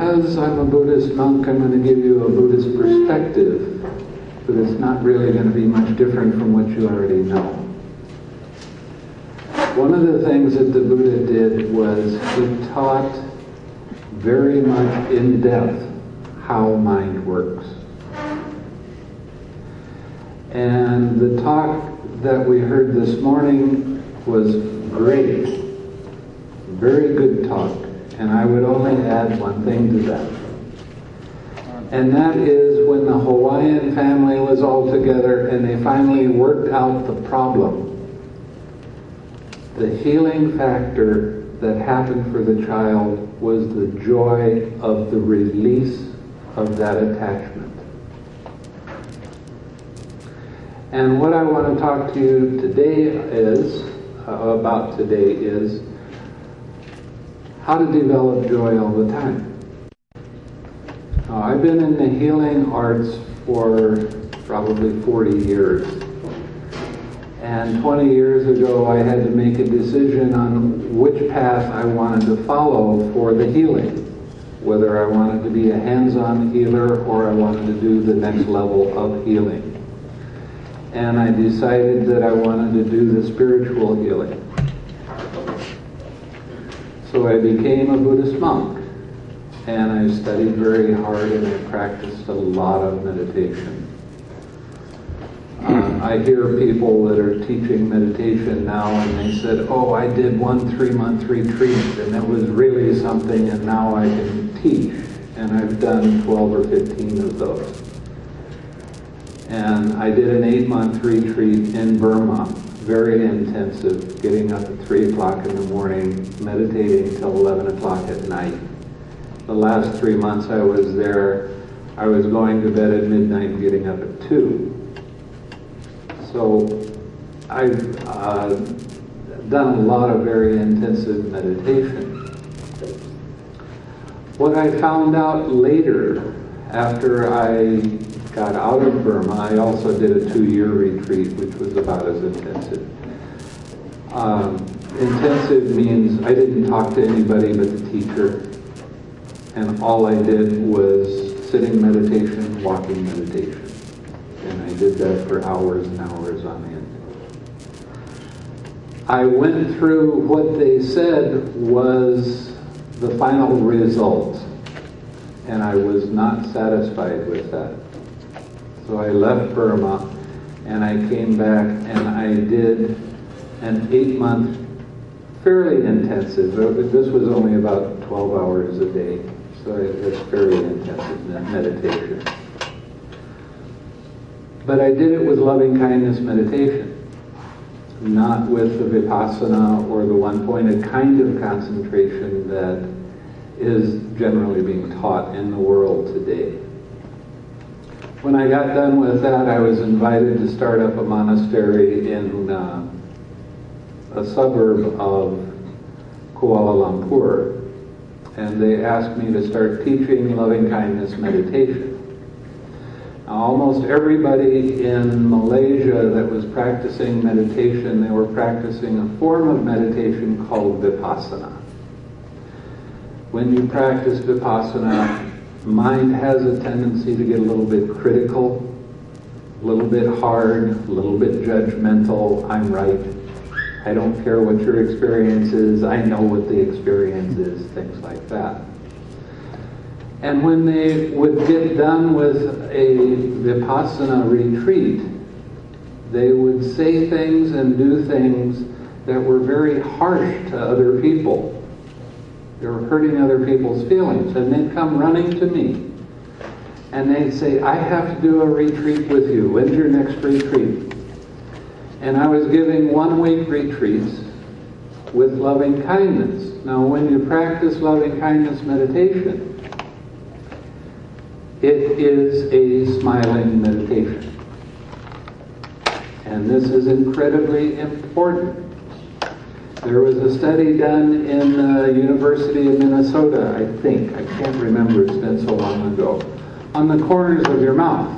because I'm a Buddhist monk, I'm going to give you a Buddhist perspective, but it's not really going to be much different from what you already know. One of the things that the Buddha did was he taught very much in depth how mind works. And the talk that we heard this morning was great, very good talk, and I would only add one thing to that. And that is when the Hawaiian family was all together and they finally worked out the problem, the healing factor that happened for the child was the joy of the release of that attachment. And what I want to talk to you today about is how to develop joy all the time. I've been in the healing arts for probably 40 years. And 20 years ago, I had to make a decision on which path I wanted to follow for the healing. Whether I wanted to be a hands-on healer or I wanted to do the next level of healing. And I decided that I wanted to do the spiritual healing. So I became a Buddhist monk. And I studied very hard and I practiced a lot of meditation. I hear people that are teaching meditation now and they said, oh, I did one 3-month retreat and it was really something and now I can teach. And I've done 12 or 15 of those. And I did an 8-month retreat in Burma, very intensive, getting up at 3 o'clock in the morning, meditating till 11 o'clock at night. The last 3 months I was there, I was going to bed at midnight and getting up at 2. So I've done a lot of very intensive meditation. What I found out later, after I got out of Burma, I also did a 2-year retreat, which was about as intensive. Intensive means I didn't talk to anybody but the teacher. And all I did was sitting meditation, walking meditation. And I did that for hours and hours on end. I went through what they said was the final result. And I was not satisfied with that. So I left Burma and I came back and I did an 8-month, fairly intensive. This was only about 12 hours a day. So it's very intensive meditation. But I did it with loving kindness meditation, not with the vipassana or the one-pointed kind of concentration that is generally being taught in the world today. When I got done with that, I was invited to start up a monastery in a suburb of Kuala Lumpur. And they asked me to start teaching loving-kindness meditation. Now, almost everybody in Malaysia that was practicing meditation, they were practicing a form of meditation called vipassana. When you practice vipassana, mind has a tendency to get a little bit critical, a little bit hard, a little bit judgmental. I'm right. I don't care what your experience is, I know what the experience is, things like that. And when they would get done with a vipassana retreat, they would say things and do things that were very harsh to other people. They were hurting other people's feelings, and they'd come running to me. And they'd say, I have to do a retreat with you. When's your next retreat? And I was giving 1-week retreats with loving kindness. Now, when you practice loving kindness meditation, it is a smiling meditation. And this is incredibly important. There was a study done in the University of Minnesota, I think. I can't remember, it's been so long ago. On the corners of your mouth.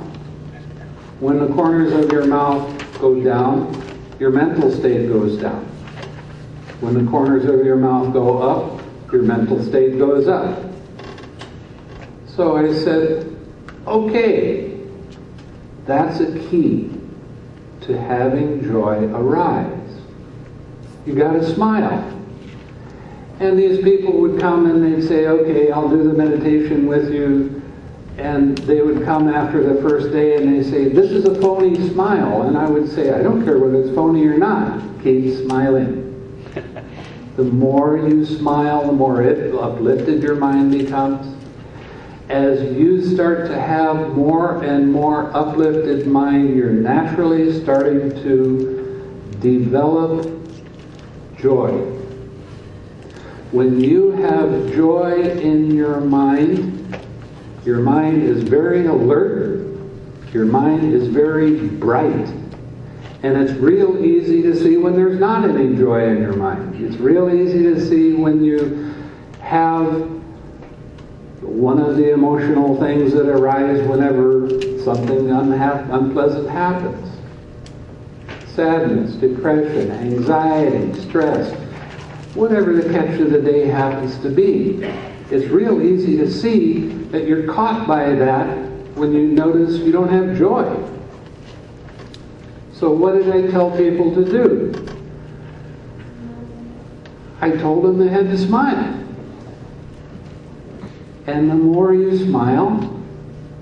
When the corners of your mouth go down, your mental state goes down. When the corners of your mouth go up, your mental state goes up. So I said, okay, that's a key to having joy arise. You got to smile. And these people would come and they'd say, okay, I'll do the meditation with you. And they would come after the first day and they say, this is a phony smile. And I would say, I don't care whether it's phony or not. Keep smiling. The more you smile, the more uplifted your mind becomes. As you start to have more and more uplifted mind, you're naturally starting to develop joy. When you have joy in your mind is very alert, your mind is very bright, and it's real easy to see when there's not any joy in your mind. It's real easy to see when you have one of the emotional things that arise whenever something unpleasant happens. Sadness, depression, anxiety, stress, whatever the catch of the day happens to be. It's real easy to see that you're caught by that when you notice you don't have joy. So what did I tell people to do? I told them they had to smile. And the more you smile,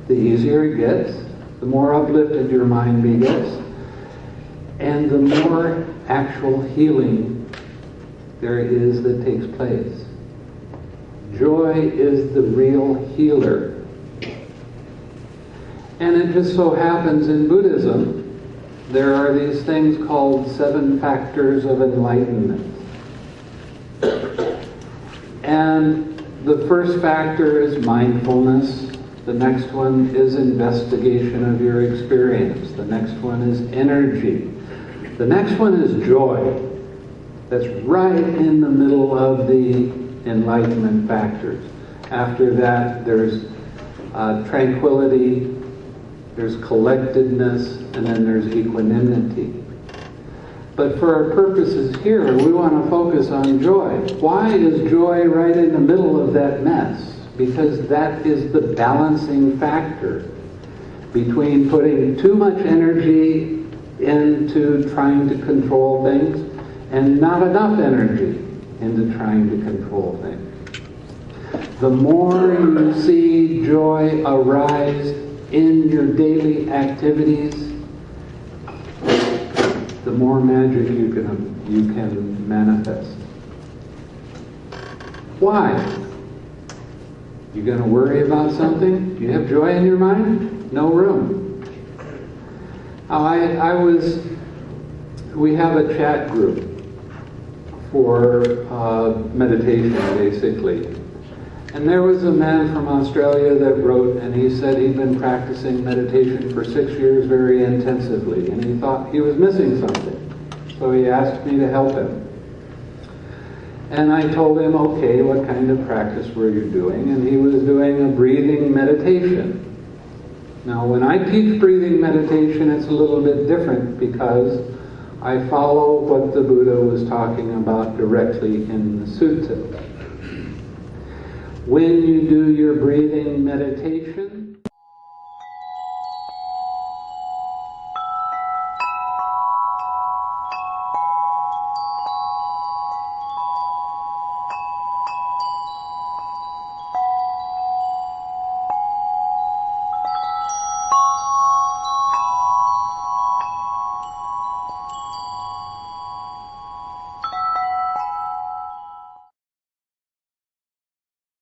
the easier it gets, the more uplifted your mind gets, and the more actual healing there is that takes place. Joy is the real healer. And it just so happens in Buddhism, there are these things called 7 factors of enlightenment. And the first factor is mindfulness. The next one is investigation of your experience. The next one is energy. The next one is joy. That's right in the middle of the enlightenment factors. After that, there's tranquility, there's collectedness, and then there's equanimity. But for our purposes here, we want to focus on joy. Why is joy right in the middle of that mess? Because that is the balancing factor between putting too much energy into trying to control things and not enough energy into trying to control things. The more you see joy arise in your daily activities, the more magic you can manifest. Why? You going to worry about something? Do you have joy in your mind? No room. We have a chat group for meditation, basically. And there was a man from Australia that wrote, and he said he'd been practicing meditation for 6 years very intensively, and he thought he was missing something. So he asked me to help him. And I told him, okay, what kind of practice were you doing? And he was doing a breathing meditation. Now, when I teach breathing meditation, it's a little bit different because I follow what the Buddha was talking about directly in the sutta. When you do your breathing meditation,